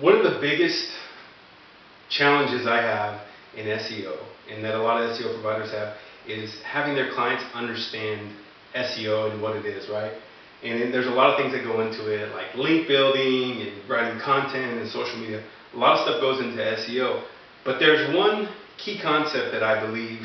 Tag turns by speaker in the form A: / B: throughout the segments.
A: One of the biggest challenges I have in SEO, and that a lot of SEO providers have, is having their clients understand SEO and what it is, right? And there's a lot of things that go into it, like link building and writing content and social media. A lot of stuff goes into SEO. But there's one key concept that I believe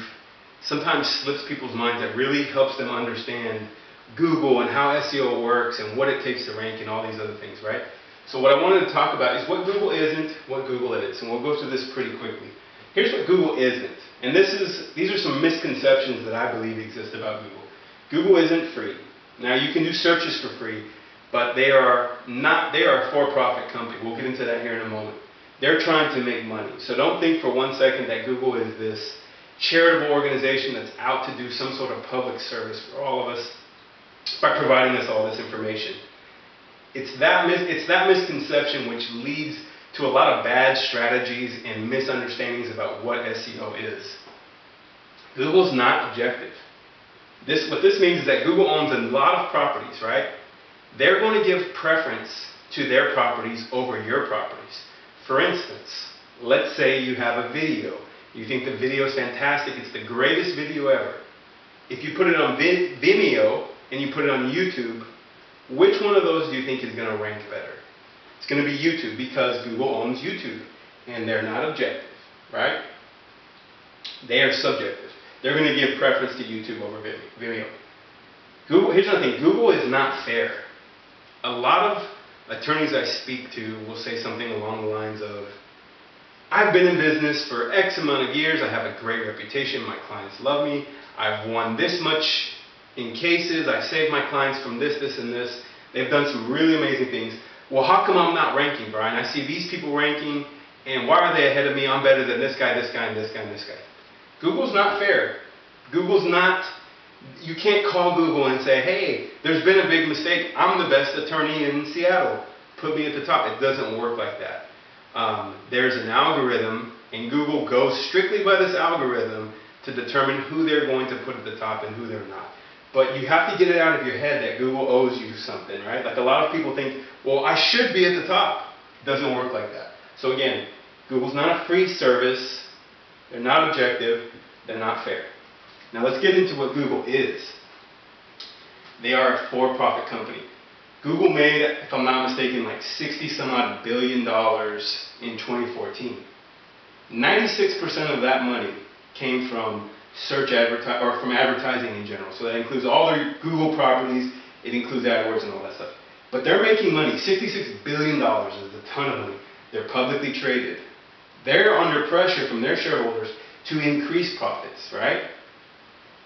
A: sometimes slips people's minds that really helps them understand Google and how SEO works and what it takes to rank and all these other things, right? So what I wanted to talk about is what Google isn't, what Google is, and we'll go through this pretty quickly. Here's what Google isn't, and these are some misconceptions that I believe exist about Google. Google isn't free. Now you can do searches for free, but they are a for-profit company. We'll get into that here in a moment. They're trying to make money. So don't think for one second that Google is this charitable organization that's out to do some sort of public service for all of us by providing us all this information. It's that misconception which leads to a lot of bad strategies and misunderstandings about what SEO is. Google's not objective. What this means is that Google owns a lot of properties, right? They're going to give preference to their properties over your properties. For instance, let's say you have a video. You think the video is fantastic, it's the greatest video ever. If you put it on Vimeo and you put it on YouTube, which one of those do you think is going to rank better? It's going to be YouTube, because Google owns YouTube and they're not objective, right? They are subjective. They're going to give preference to YouTube over Vimeo. Here's another thing, Google is not fair. A lot of attorneys I speak to will say something along the lines of, I've been in business for X amount of years, I have a great reputation, my clients love me, I've won this much in cases, I saved my clients from this, this, and this, they've done some really amazing things. Well, how come I'm not ranking, Brian? I see these people ranking, and why are they ahead of me? I'm better than this guy, this guy, and this guy, and this guy. Google's not fair. You can't call Google and say, hey, there's been a big mistake, I'm the best attorney in Seattle, put me at the top. It doesn't work like that. There's an algorithm, and Google goes strictly by this algorithm to determine who they're going to put at the top and who they're not. But you have to get it out of your head that Google owes you something, right? Like a lot of people think, well, I should be at the top. It doesn't work like that. So again, Google's not a free service. They're not objective. They're not fair. Now let's get into what Google is. They are a for-profit company. Google made, if I'm not mistaken, like $60-some-odd billion in 2014. 96% of that money came from from advertising in general. So that includes all their Google properties, it includes AdWords and all that stuff. But they're making money. $66 billion is a ton of money. They're publicly traded. They're under pressure from their shareholders to increase profits, right?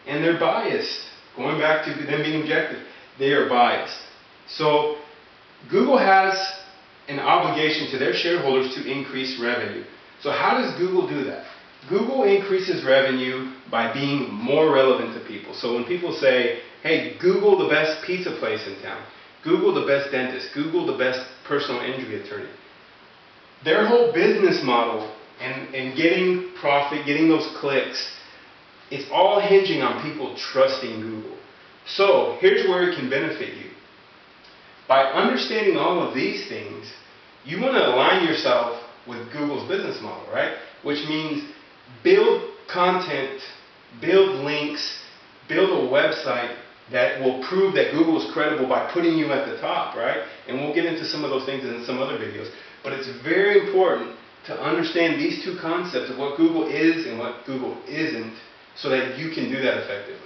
A: And they're biased. Going back to them being objective, they are biased. So Google has an obligation to their shareholders to increase revenue. So how does Google do that? Google increases revenue by being more relevant to people. So when people say, hey, Google the best pizza place in town, Google the best dentist, Google the best personal injury attorney, their whole business model and getting profit, getting those clicks, it's all hinging on people trusting Google. So here's where it can benefit you. By understanding all of these things, you want to align yourself with Google's business model, right? Which means build content, build links, build a website that will prove that Google is credible by putting you at the top, right? And we'll get into some of those things in some other videos. But it's very important to understand these two concepts of what Google is and what Google isn't, so that you can do that effectively.